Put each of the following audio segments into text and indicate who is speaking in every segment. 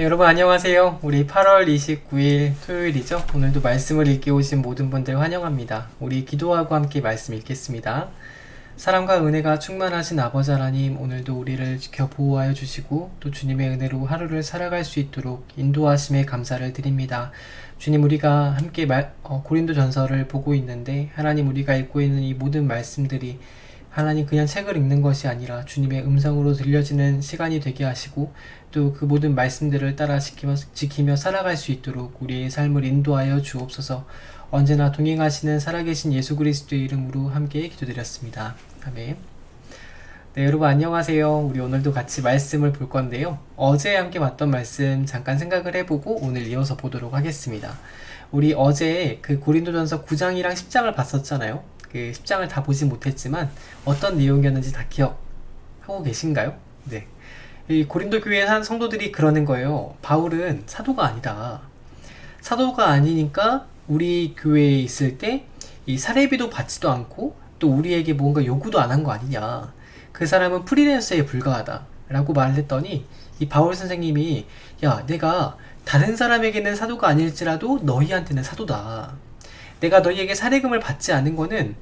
Speaker 1: 네, 여러분 안녕하세요. 우리 8월 29일 토요일이죠. 오늘도 말씀을 읽기 오신 모든 분들 환영합니다. 우리 기도하고 함께 말씀 읽겠습니다. 사랑과 은혜가 충만하신 아버지 하나님, 오늘도 우리를 지켜 보호하여 주시고 또 주님의 은혜로 하루를 살아갈 수 있도록 인도하심에 감사를 드립니다. 주님, 우리가 함께 고린도전서를 보고 있는데 하나님, 우리가 읽고 있는 이 모든 말씀들이 하나님 그냥 책을 읽는 것이 아니라 주님의 음성으로 들려지는 시간이 되게 하시고 또 그 모든 말씀들을 따라 지키며 살아갈 수 있도록 우리의 삶을 인도하여 주옵소서. 언제나 동행하시는 살아계신 예수 그리스도의 이름으로 함께 기도드렸습니다. 아멘. 네, 여러분 안녕하세요. 우리 오늘도 같이 말씀을 볼 건데요. 어제 함께 봤던 말씀 잠깐 생각을 해보고 오늘 이어서 보도록 하겠습니다. 우리 어제 그 고린도전서 9장이랑 10장을 봤었잖아요. 그 10장을 다 보진 못했지만 어떤 내용이었는지 다 기억하고 계신가요? 네. 이 고린도 교회에 한 성도들이 그러는 거예요. 바울은 사도가 아니다. 사도가 아니니까 우리 교회에 있을 때 이 사례비도 받지도 않고 또 우리에게 뭔가 요구도 안 한 거 아니냐. 그 사람은 프리랜서에 불과하다 라고 말을 했더니 이 바울 선생님이 야, 내가 다른 사람에게는 사도가 아닐지라도 너희한테는 사도다. 내가 너희에게 사례금을 받지 않은 거는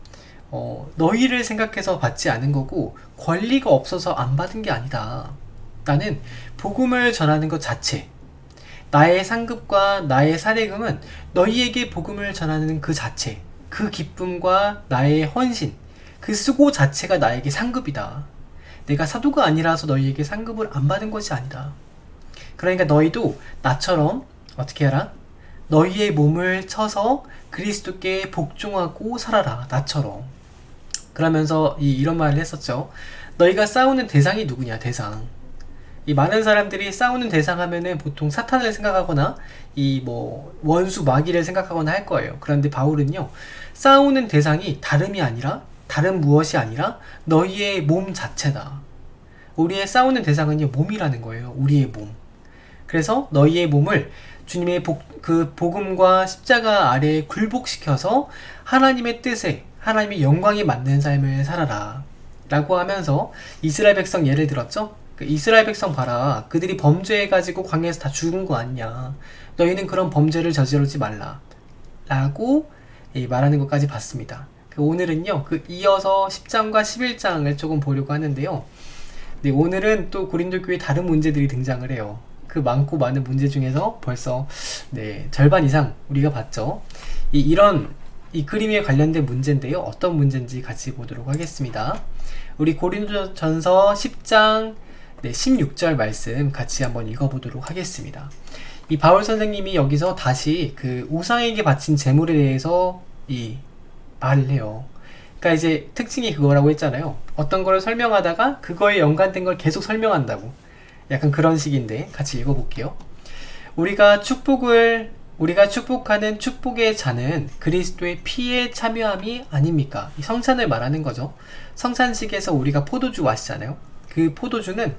Speaker 1: 너희를 생각해서 받지 않은 거고 권리가 없어서 안 받은 게 아니다. 나는 복음을 전하는 것 자체, 나의 상급과 나의 사례금은 너희에게 복음을 전하는 그 자체, 그 기쁨과 나의 헌신, 그 수고 자체가 나에게 상급이다. 내가 사도가 아니라서 너희에게 상급을 안 받은 것이 아니다. 그러니까 너희도 나처럼 어떻게 하라? 너희의 몸을 쳐서 그리스도께 복종하고 살아라. 나처럼. 그러면서 이런 말을 했었죠. 너희가 싸우는 대상이 누구냐? 대상. 이 많은 사람들이 싸우는 대상 하면은 보통 사탄을 생각하거나 원수 마귀를 생각하거나 할 거예요. 그런데 바울은요, 싸우는 대상이 다른 무엇이 아니라 너희의 몸 자체다. 우리의 싸우는 대상은요, 몸이라는 거예요. 우리의 몸. 그래서 너희의 몸을 주님의 복음과 십자가 아래에 굴복시켜서 하나님의 뜻에, 하나님의 영광에 맞는 삶을 살아라 라고 하면서 이스라엘 백성 예를 들었죠. 이스라엘 백성 봐라. 그들이 범죄해가지고 광야에서 다 죽은 거 아니냐. 너희는 그런 범죄를 저지르지 말라 라고 말하는 것까지 봤습니다. 오늘은요, 이어서 10장과 11장을 조금 보려고 하는데요. 네, 오늘은 또 고린도 교회 다른 문제들이 등장을 해요. 그 많고 많은 문제 중에서 벌써 절반 이상 우리가 봤죠. 이런 그림에 관련된 문제인데요. 어떤 문제인지 같이 보도록 하겠습니다. 우리 고린도전서 10장 16절 말씀 같이 한번 읽어보도록 하겠습니다. 이 바울 선생님이 여기서 다시 그 우상에게 바친 제물에 대해서 말을 해요. 그러니까 이제 특징이 그거라고 했잖아요. 어떤 거를 설명하다가 그거에 연관된 걸 계속 설명한다고. 약간 그런 식인데 같이 읽어볼게요. 우리가 축복하는 축복의 잔은 그리스도의 피에 참여함이 아닙니까? 이 성찬을 말하는 거죠. 성찬식에서 우리가 포도주 마시잖아요. 그 포도주는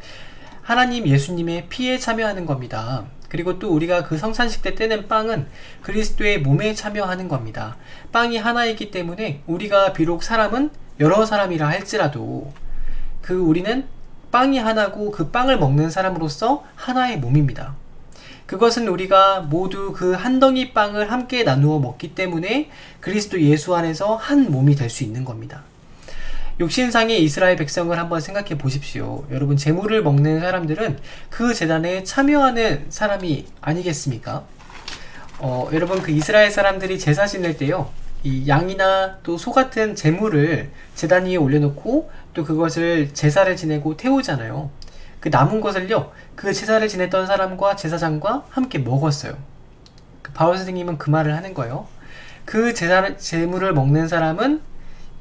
Speaker 1: 하나님 예수님의 피에 참여하는 겁니다. 그리고 또 우리가 그 성찬식 때 떼는 빵은 그리스도의 몸에 참여하는 겁니다. 빵이 하나이기 때문에 우리가 비록 사람은 여러 사람이라 할지라도 우리는 빵이 하나고 그 빵을 먹는 사람으로서 하나의 몸입니다. 그것은 우리가 모두 그 한 덩이 빵을 함께 나누어 먹기 때문에 그리스도 예수 안에서 한 몸이 될 수 있는 겁니다. 육신상의 이스라엘 백성을 한번 생각해 보십시오. 여러분, 제물을 먹는 사람들은 그 제단에 참여하는 사람이 아니겠습니까? 여러분, 그 이스라엘 사람들이 제사 지낼 때요, 이 양이나 또 소 같은 제물을 제단 위에 올려놓고 또 그것을 제사를 지내고 태우잖아요. 그 남은 것을요, 그 제사를 지냈던 사람과 제사장과 함께 먹었어요. 바울 선생님은 그 말을 하는 거예요. 그 제물을 먹는 사람은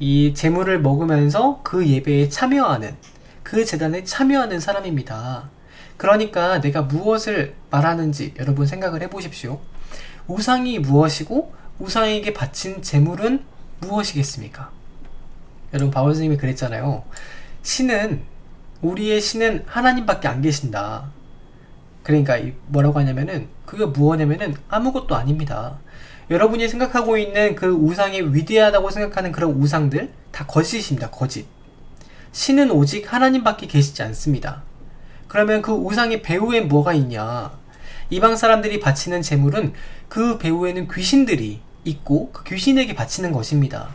Speaker 1: 이 제물을 먹으면서 그 예배에 참여하는, 그 제단에 참여하는 사람입니다. 그러니까 내가 무엇을 말하는지 여러분 생각을 해보십시오. 우상이 무엇이고 우상에게 바친 제물은 무엇이겠습니까? 여러분, 바울 선생님이 그랬잖아요. 우리의 신은 하나님밖에 안 계신다. 그러니까 뭐라고 하냐면은 그게 무엇이냐면은 아무것도 아닙니다. 여러분이 생각하고 있는 그 우상이 위대하다고 생각하는 그런 우상들 다 거짓입니다. 거짓. 신은 오직 하나님밖에 계시지 않습니다. 그러면 그 우상의 배후에 뭐가 있냐? 이방 사람들이 바치는 제물은 그 배후에는 귀신들이 있고 그 귀신에게 바치는 것입니다.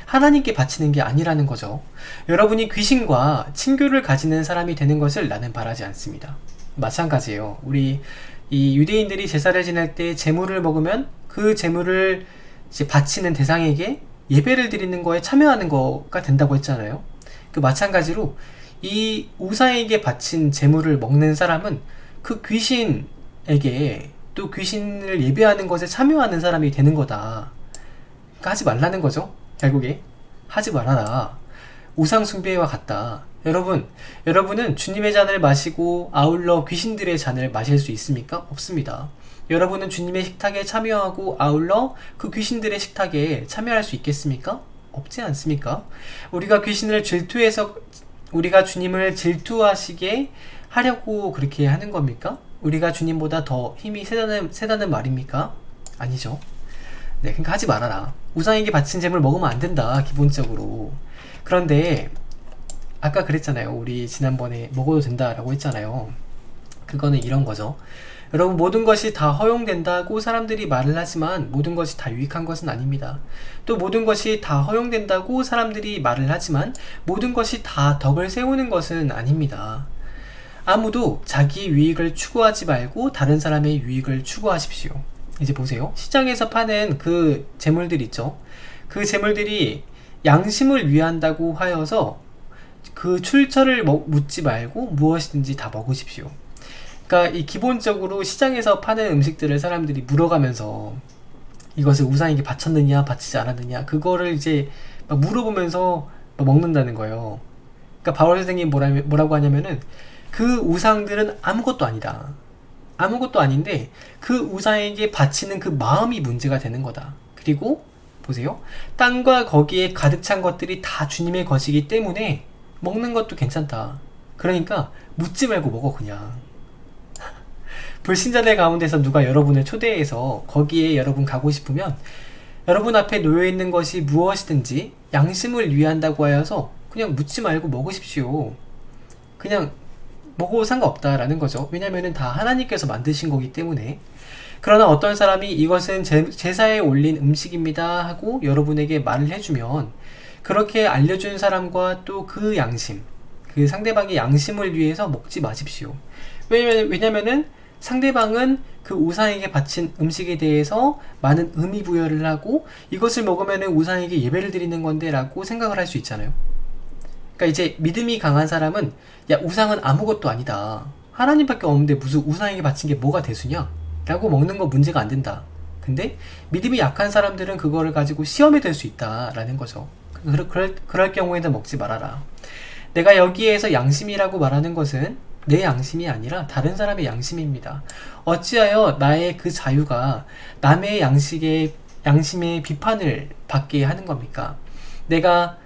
Speaker 1: 하나님께 바치는 게 아니라는 거죠. 여러분이 귀신과 친교를 가지는 사람이 되는 것을 나는 바라지 않습니다. 마찬가지예요. 우리 이 유대인들이 제사를 지낼 때 제물을 먹으면 그 제물을 이제 바치는 대상에게 예배를 드리는 거에 참여하는 거가 된다고 했잖아요. 그 마찬가지로 이 우상에게 바친 제물을 먹는 사람은 그 귀신에게 또 귀신을 예배하는 것에 참여하는 사람이 되는 거다. 그러니까 하지 말라는 거죠. 결국에 하지 말아라. 우상 숭배와 같다. 여러분은 주님의 잔을 마시고 아울러 귀신들의 잔을 마실 수 있습니까? 없습니다. 여러분은 주님의 식탁에 참여하고 아울러 그 귀신들의 식탁에 참여할 수 있겠습니까? 없지 않습니까? 우리가 주님을 질투하시게 하려고 그렇게 하는 겁니까? 우리가 주님보다 더 힘이 세다는 말입니까? 아니죠. 네, 그러니까 하지 말아라. 우상에게 바친 제물 먹으면 안 된다, 기본적으로. 그런데 아까 그랬잖아요. 우리 지난번에 먹어도 된다라고 했잖아요. 그거는 이런 거죠. 여러분, 모든 것이 다 허용된다고 사람들이 말을 하지만 모든 것이 다 유익한 것은 아닙니다. 또 모든 것이 다 허용된다고 사람들이 말을 하지만 모든 것이 다 덕을 세우는 것은 아닙니다. 아무도 자기 유익을 추구하지 말고 다른 사람의 유익을 추구하십시오. 이제 보세요. 시장에서 파는 그 재물들 있죠. 그 재물들이 양심을 위한다고 하여서 그 출처를 묻지 말고 무엇이든지 다 먹으십시오. 그러니까 이 기본적으로 시장에서 파는 음식들을 사람들이 물어가면서 이것을 우상에게 바쳤느냐 바치지 않았느냐 그거를 이제 막 물어보면서 막 먹는다는 거예요. 그러니까 바울 선생님이 뭐라고 하냐면은 그 우상들은 아무것도 아니다. 아무것도 아닌데 그 우상에게 바치는 그 마음이 문제가 되는 거다. 그리고 보세요. 땅과 거기에 가득 찬 것들이 다 주님의 것이기 때문에 먹는 것도 괜찮다. 그러니까 묻지 말고 먹어 그냥. 불신자들 가운데서 누가 여러분을 초대해서 거기에 여러분 가고 싶으면 여러분 앞에 놓여있는 것이 무엇이든지 양심을 위한다고 하여서 그냥 묻지 말고 먹으십시오. 그냥 먹어도 상관없다라는 거죠. 왜냐면은 다 하나님께서 만드신 거기 때문에. 그러나 어떤 사람이 이것은 제사에 올린 음식입니다 하고 여러분에게 말을 해주면 그렇게 알려준 사람과 또 그 양심, 그 상대방의 양심을 위해서 먹지 마십시오. 왜냐면은 상대방은 그 우상에게 바친 음식에 대해서 많은 의미 부여를 하고 이것을 먹으면은 우상에게 예배를 드리는 건데 라고 생각을 할 수 있잖아요. 그러니까 이제 믿음이 강한 사람은 야, 우상은 아무것도 아니다. 하나님밖에 없는데 무슨 우상에게 바친 게 뭐가 대수냐? 라고 먹는 거 문제가 안 된다. 근데 믿음이 약한 사람들은 그거를 가지고 시험에 들 수 있다라는 거죠. 그럴 경우에는 먹지 말아라. 내가 여기에서 양심이라고 말하는 것은 내 양심이 아니라 다른 사람의 양심입니다. 어찌하여 나의 그 자유가 남의 양심의 비판을 받게 하는 겁니까? 내가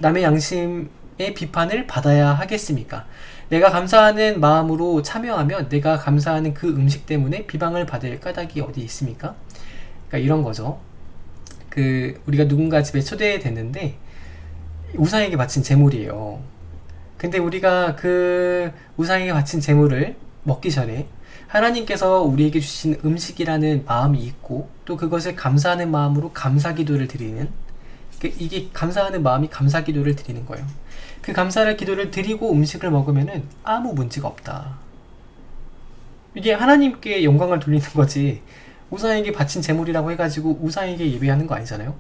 Speaker 1: 남의 양심의 비판을 받아야 하겠습니까? 내가 감사하는 마음으로 참여하면 내가 감사하는 그 음식 때문에 비방을 받을 까닭이 어디 있습니까? 그러니까 이런 거죠. 우리가 누군가 집에 초대됐는데 우상에게 바친 제물이에요. 근데 우리가 그 우상에게 바친 제물을 먹기 전에 하나님께서 우리에게 주신 음식이라는 마음이 있고 또 그것을 감사하는 마음으로 감사기도를 드리는, 이게 감사하는 마음이 감사기도를 드리는 거예요. 그 감사를 기도를 드리고 음식을 먹으면은 아무 문제가 없다. 이게 하나님께 영광을 돌리는 거지 우상에게 바친 제물이라고 해가지고 우상에게 예배하는 거 아니잖아요.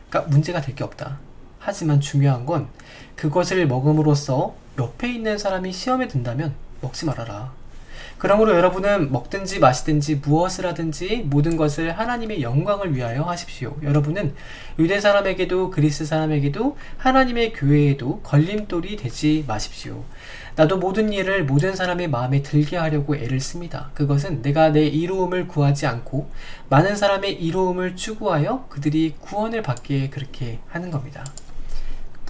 Speaker 1: 그러니까 문제가 될 게 없다. 하지만 중요한 건 그것을 먹음으로써 옆에 있는 사람이 시험에 든다면 먹지 말아라. 그러므로 여러분은 먹든지 마시든지 무엇을 하든지 모든 것을 하나님의 영광을 위하여 하십시오. 여러분은 유대 사람에게도 그리스 사람에게도 하나님의 교회에도 걸림돌이 되지 마십시오. 나도 모든 일을 모든 사람의 마음에 들게 하려고 애를 씁니다. 그것은 내가 내 이로움을 구하지 않고 많은 사람의 이로움을 추구하여 그들이 구원을 받게 그렇게 하는 겁니다.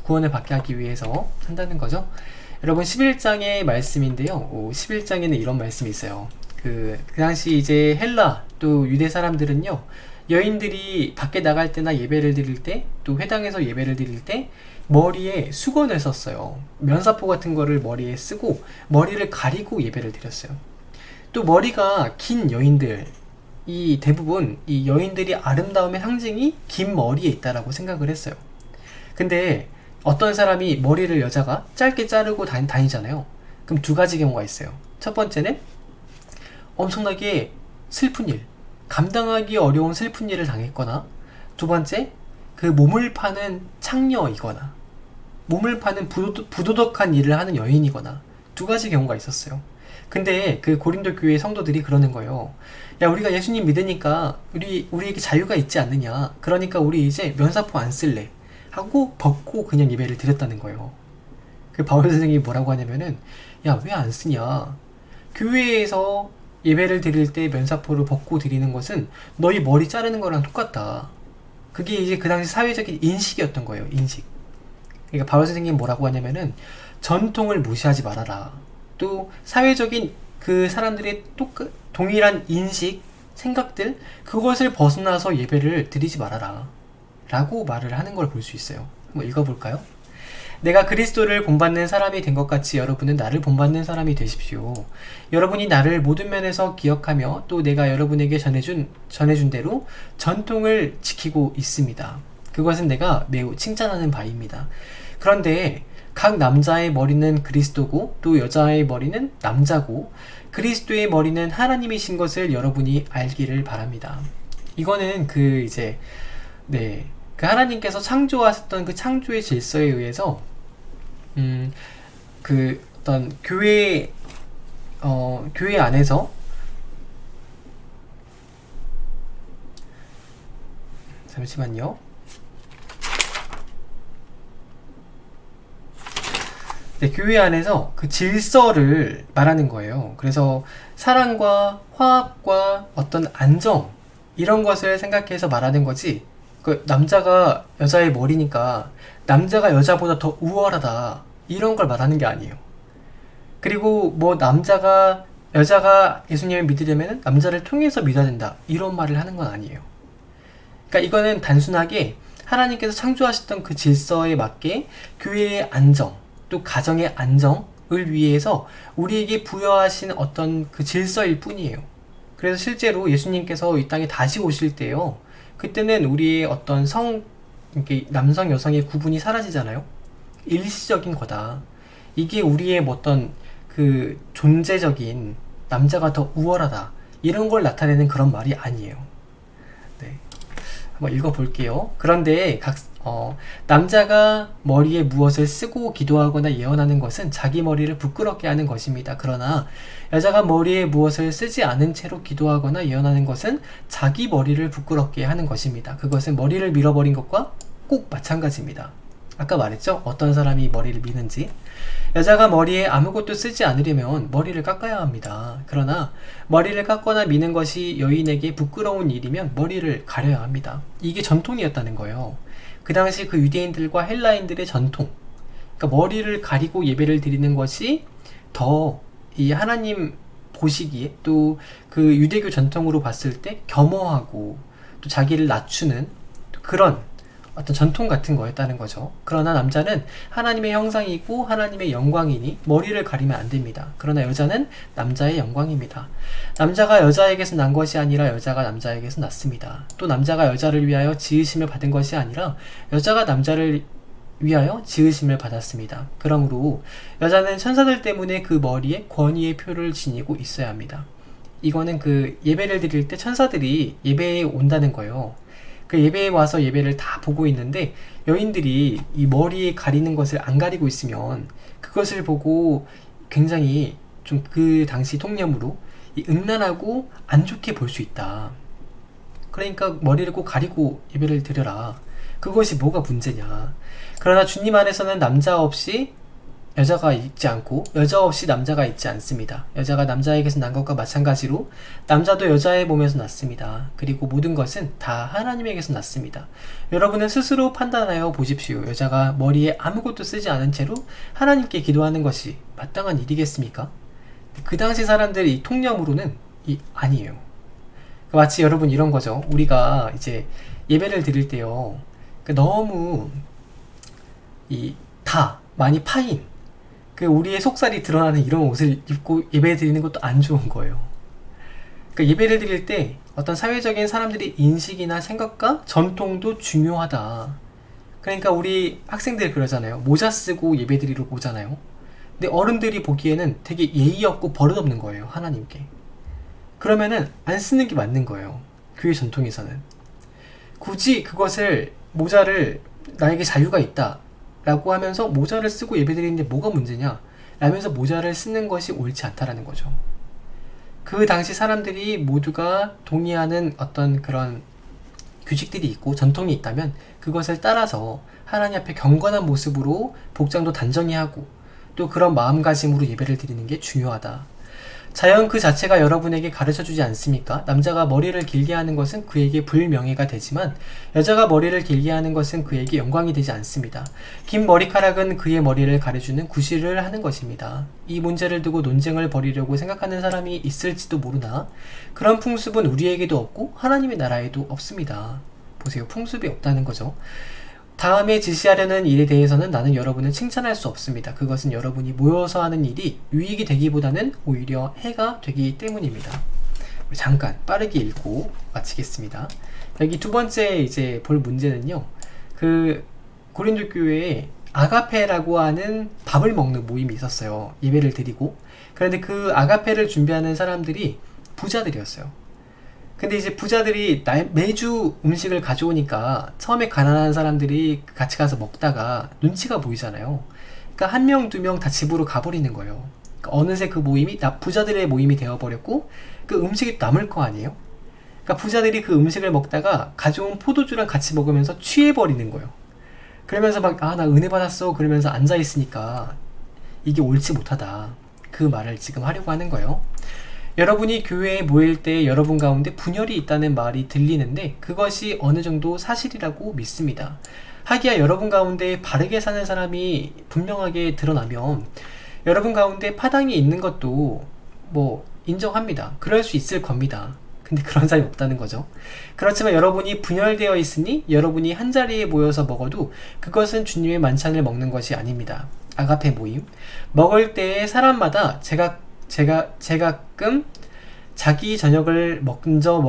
Speaker 1: 구원을 받게 하기 위해서 한다는 거죠. 여러분 11장의 말씀인데요. 11장에는 이런 말씀이 있어요. 그 당시 이제 헬라 또 유대 사람들은요, 여인들이 밖에 나갈 때나 예배를 드릴 때 또 회당에서 예배를 드릴 때 머리에 수건을 썼어요. 면사포 같은 거를 머리에 쓰고 머리를 가리고 예배를 드렸어요. 또 머리가 긴 여인들, 이 대부분 이 여인들이 아름다움의 상징이 긴 머리에 있다라고 생각을 했어요. 근데 어떤 사람이 머리를 여자가 짧게 자르고 다니잖아요. 그럼 두 가지 경우가 있어요. 첫 번째는 엄청나게 슬픈 일, 감당하기 어려운 슬픈 일을 당했거나, 두 번째, 그 몸을 파는 창녀이거나 몸을 파는 부도덕한 일을 하는 여인이거나 두 가지 경우가 있었어요. 근데 그 고린도 교회 성도들이 그러는 거예요. 야, 우리가 예수님 믿으니까 우리에게 자유가 있지 않느냐. 그러니까 우리 이제 면사포 안 쓸래 하고 벗고 그냥 예배를 드렸다는 거예요. 그 바울 선생님이 뭐라고 하냐면은, 야, 왜 안 쓰냐. 교회에서 예배를 드릴 때 면사포를 벗고 드리는 것은 너희 머리 자르는 거랑 똑같다. 그게 이제 그 당시 사회적인 인식이었던 거예요. 인식. 그러니까 바울 선생님이 뭐라고 하냐면은, 전통을 무시하지 말아라. 또 사회적인 그 사람들의 동일한 인식, 생각들, 그것을 벗어나서 예배를 드리지 말아라 라고 말을 하는 걸 볼 수 있어요. 한번 읽어볼까요? 내가 그리스도를 본받는 사람이 된 것 같이 여러분은 나를 본받는 사람이 되십시오. 여러분이 나를 모든 면에서 기억하며 또 내가 여러분에게 전해준 대로 전통을 지키고 있습니다. 그것은 내가 매우 칭찬하는 바입니다. 그런데 각 남자의 머리는 그리스도고 또 여자의 머리는 남자고 그리스도의 머리는 하나님이신 것을 여러분이 알기를 바랍니다. 이거는 그 하나님께서 창조하셨던 그 창조의 질서에 의해서 그 어떤 교회 안에서 잠시만요. 네, 교회 안에서 그 질서를 말하는 거예요. 그래서 사랑과 화합과 어떤 안정, 이런 것을 생각해서 말하는 거지, 그 남자가 여자의 머리니까 남자가 여자보다 더 우월하다 이런 걸 말하는 게 아니에요. 그리고 뭐 여자가 예수님을 믿으려면 남자를 통해서 믿어야 된다 이런 말을 하는 건 아니에요. 그러니까 이거는 단순하게 하나님께서 창조하셨던 그 질서에 맞게 교회의 안정, 또 가정의 안정을 위해서 우리에게 부여하신 어떤 그 질서일 뿐이에요. 그래서 실제로 예수님께서 이 땅에 다시 오실 때요, 그때는 우리의 어떤 이렇게 남성 여성의 구분이 사라지잖아요. 일시적인 거다. 이게 우리의 어떤 그 존재적인 남자가 더 우월하다 이런 걸 나타내는 그런 말이 아니에요. 네, 한번 읽어볼게요. 그런데 남자가 머리에 무엇을 쓰고 기도하거나 예언하는 것은 자기 머리를 부끄럽게 하는 것입니다. 그러나 여자가 머리에 무엇을 쓰지 않은 채로 기도하거나 예언하는 것은 자기 머리를 부끄럽게 하는 것입니다. 그것은 머리를 밀어버린 것과 꼭 마찬가지입니다. 아까 말했죠? 어떤 사람이 머리를 미는지. 여자가 머리에 아무것도 쓰지 않으려면 머리를 깎아야 합니다. 그러나 머리를 깎거나 미는 것이 여인에게 부끄러운 일이면 머리를 가려야 합니다. 이게 전통이었다는 거예요. 그 당시 그 유대인들과 헬라인들의 전통, 그러니까 머리를 가리고 예배를 드리는 것이 더 이 하나님 보시기에, 또 그 유대교 전통으로 봤을 때 겸허하고 또 자기를 낮추는 그런 어떤 전통 같은 거였다는 거죠. 그러나 남자는 하나님의 형상이고 하나님의 영광이니 머리를 가리면 안 됩니다. 그러나 여자는 남자의 영광입니다. 남자가 여자에게서 난 것이 아니라 여자가 남자에게서 났습니다. 또 남자가 여자를 위하여 지으심을 받은 것이 아니라 여자가 남자를 위하여 지으심을 받았습니다. 그러므로 여자는 천사들 때문에 그 머리에 권위의 표를 지니고 있어야 합니다. 이거는 그 예배를 드릴 때 천사들이 예배에 온다는 거예요. 그 예배에 와서 예배를 다 보고 있는데 여인들이 이 머리에 가리는 것을 안 가리고 있으면 그것을 보고 굉장히 좀 그 당시 통념으로 음란하고 안 좋게 볼 수 있다. 그러니까 머리를 꼭 가리고 예배를 드려라. 그것이 뭐가 문제냐. 그러나 주님 안에서는 남자 없이 여자가 있지 않고 여자 없이 남자가 있지 않습니다. 여자가 남자에게서 난 것과 마찬가지로 남자도 여자의 몸에서 났습니다. 그리고 모든 것은 다 하나님에게서 났습니다. 여러분은 스스로 판단하여 보십시오. 여자가 머리에 아무것도 쓰지 않은 채로 하나님께 기도하는 것이 마땅한 일이겠습니까? 그 당시 사람들의 이 통념으로는 아니에요. 마치 여러분 이런 거죠. 우리가 이제 예배를 드릴 때요, 너무 많이 파인 우리의 속살이 드러나는 이런 옷을 입고 예배 드리는 것도 안 좋은 거예요. 그러니까 예배를 드릴 때 어떤 사회적인 사람들의 인식이나 생각과 전통도 중요하다. 그러니까 우리 학생들이 그러잖아요. 모자 쓰고 예배 드리러 오잖아요. 근데 어른들이 보기에는 되게 예의 없고 버릇없는 거예요, 하나님께. 그러면은 안 쓰는 게 맞는 거예요, 교회 전통에서는. 굳이 그것을, 모자를, 나에게 자유가 있다 라고 하면서 모자를 쓰고 예배 드리는데 뭐가 문제냐 라면서 모자를 쓰는 것이 옳지 않다라는 거죠. 그 당시 사람들이 모두가 동의하는 어떤 그런 규칙들이 있고 전통이 있다면 그것을 따라서 하나님 앞에 경건한 모습으로 복장도 단정히 하고 또 그런 마음가짐으로 예배를 드리는 게 중요하다. 자연 그 자체가 여러분에게 가르쳐주지 않습니까? 남자가 머리를 길게 하는 것은 그에게 불명예가 되지만 여자가 머리를 길게 하는 것은 그에게 영광이 되지 않습니다. 긴 머리카락은 그의 머리를 가려주는 구실을 하는 것입니다. 이 문제를 두고 논쟁을 벌이려고 생각하는 사람이 있을지도 모르나 그런 풍습은 우리에게도 없고 하나님의 나라에도 없습니다. 보세요. 풍습이 없다는 거죠. 다음에 지시하려는 일에 대해서는 나는 여러분을 칭찬할 수 없습니다. 그것은 여러분이 모여서 하는 일이 유익이 되기보다는 오히려 해가 되기 때문입니다. 우리 잠깐 빠르게 읽고 마치겠습니다. 여기 두 번째 이제 볼 문제는요. 그 고린도 교회에 아가페라고 하는 밥을 먹는 모임이 있었어요. 예배를 드리고. 그런데 그 아가페를 준비하는 사람들이 부자들이었어요. 근데 이제 부자들이 매주 음식을 가져오니까 처음에 가난한 사람들이 같이 가서 먹다가 눈치가 보이잖아요. 그러니까 한 명, 두 명 다 집으로 가버리는 거예요. 그러니까 어느새 그 모임이 부자들의 모임이 되어버렸고 그 음식이 남을 거 아니에요? 그러니까 부자들이 그 음식을 먹다가 가져온 포도주랑 같이 먹으면서 취해버리는 거예요. 그러면서 막 나 은혜 받았어 그러면서 앉아있으니까 이게 옳지 못하다. 그 말을 지금 하려고 하는 거예요. 여러분이 교회에 모일 때 여러분 가운데 분열이 있다는 말이 들리는데 그것이 어느 정도 사실이라고 믿습니다. 하기야 여러분 가운데 바르게 사는 사람이 분명하게 드러나면 여러분 가운데 파당이 있는 것도 뭐 인정합니다. 그럴 수 있을 겁니다. 근데 그런 사람이 없다는 거죠. 그렇지만 여러분이 분열되어 있으니 여러분이 한자리에 모여서 먹어도 그것은 주님의 만찬을 먹는 것이 아닙니다. 아가페 모임. 먹을 때에 사람마다 제가끔 자기 저녁을 먼저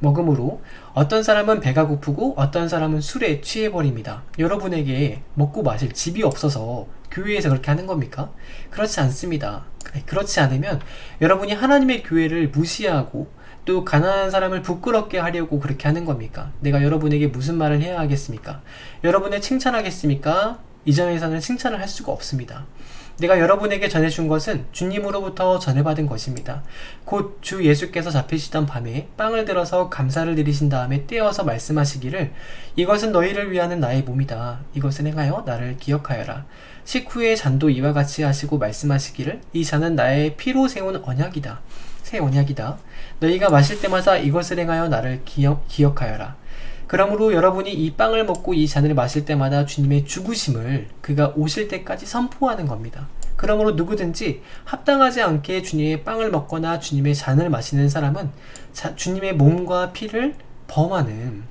Speaker 1: 먹음으로 어떤 사람은 배가 고프고 어떤 사람은 술에 취해버립니다. 여러분에게 먹고 마실 집이 없어서 교회에서 그렇게 하는 겁니까? 그렇지 않습니다. 그렇지 않으면 여러분이 하나님의 교회를 무시하고 또 가난한 사람을 부끄럽게 하려고 그렇게 하는 겁니까? 내가 여러분에게 무슨 말을 해야 하겠습니까? 여러분을 칭찬하겠습니까? 이전에서는 칭찬을 할 수가 없습니다. 내가 여러분에게 전해준 것은 주님으로부터 전해받은 것입니다. 곧 주 예수께서 잡히시던 밤에 빵을 들어서 감사를 드리신 다음에 떼어서 말씀하시기를 이것은 너희를 위하는 나의 몸이다. 이것을 행하여 나를 기억하여라. 식후에 잔도 이와 같이 하시고 말씀하시기를 이 잔은 나의 피로 세운 언약이다. 새 언약이다. 너희가 마실 때마다 이것을 행하여 나를 기억하여라. 그러므로 여러분이 이 빵을 먹고 이 잔을 마실 때마다 주님의 죽으심을 그가 오실 때까지 선포하는 겁니다. 그러므로 누구든지 합당하지 않게 주님의 빵을 먹거나 주님의 잔을 마시는 사람은 주님의 몸과 피를 범하는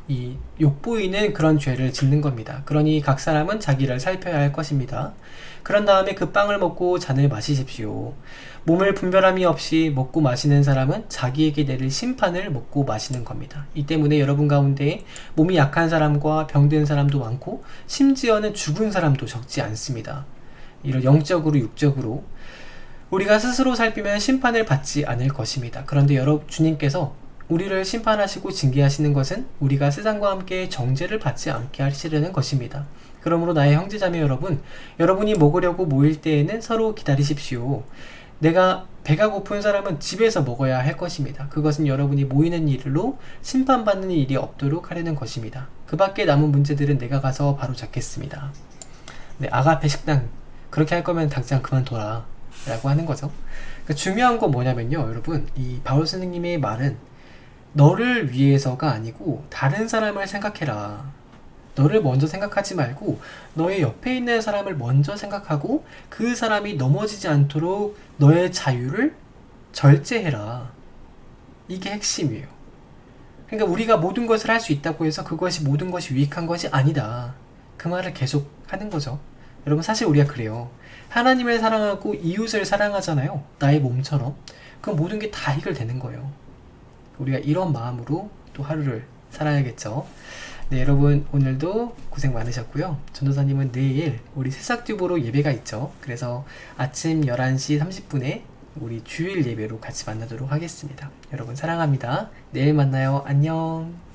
Speaker 1: 이 욕보이는 그런 죄를 짓는 겁니다. 그러니 각 사람은 자기를 살펴야 할 것입니다. 그런 다음에 그 빵을 먹고 잔을 마시십시오. 몸을 분별함이 없이 먹고 마시는 사람은 자기에게 내릴 심판을 먹고 마시는 겁니다. 이 때문에 여러분 가운데 몸이 약한 사람과 병든 사람도 많고 심지어는 죽은 사람도 적지 않습니다. 이런 영적으로 육적으로 우리가 스스로 살피면 심판을 받지 않을 것입니다. 그런데 주님께서 우리를 심판하시고 징계하시는 것은 우리가 세상과 함께 정죄를 받지 않게 하시려는 것입니다. 그러므로 나의 형제자매 여러분, 여러분이 먹으려고 모일 때에는 서로 기다리십시오. 내가 배가 고픈 사람은 집에서 먹어야 할 것입니다. 그것은 여러분이 모이는 일로 심판받는 일이 없도록 하려는 것입니다. 그 밖에 남은 문제들은 내가 가서 바로 잡겠습니다. 네, 아가페 식당 그렇게 할 거면 당장 그만둬라 라고 하는 거죠. 그러니까 중요한 건 뭐냐면요, 여러분, 이 바울 스님의 말은 너를 위해서가 아니고 다른 사람을 생각해라. 너를 먼저 생각하지 말고 너의 옆에 있는 사람을 먼저 생각하고 그 사람이 넘어지지 않도록 너의 자유를 절제해라. 이게 핵심이에요. 그러니까 우리가 모든 것을 할 수 있다고 해서 그것이 모든 것이 유익한 것이 아니다. 그 말을 계속 하는 거죠. 여러분, 사실 우리가 그래요. 하나님을 사랑하고 이웃을 사랑하잖아요. 나의 몸처럼. 그 모든 게 다 해결되는 거예요. 우리가 이런 마음으로 또 하루를 살아야겠죠. 네, 여러분 오늘도 고생 많으셨고요. 전도사님은 내일 우리 새싹튜브로 예배가 있죠. 그래서 아침 11시 30분에 우리 주일 예배로 같이 만나도록 하겠습니다. 여러분 사랑합니다. 내일 만나요. 안녕.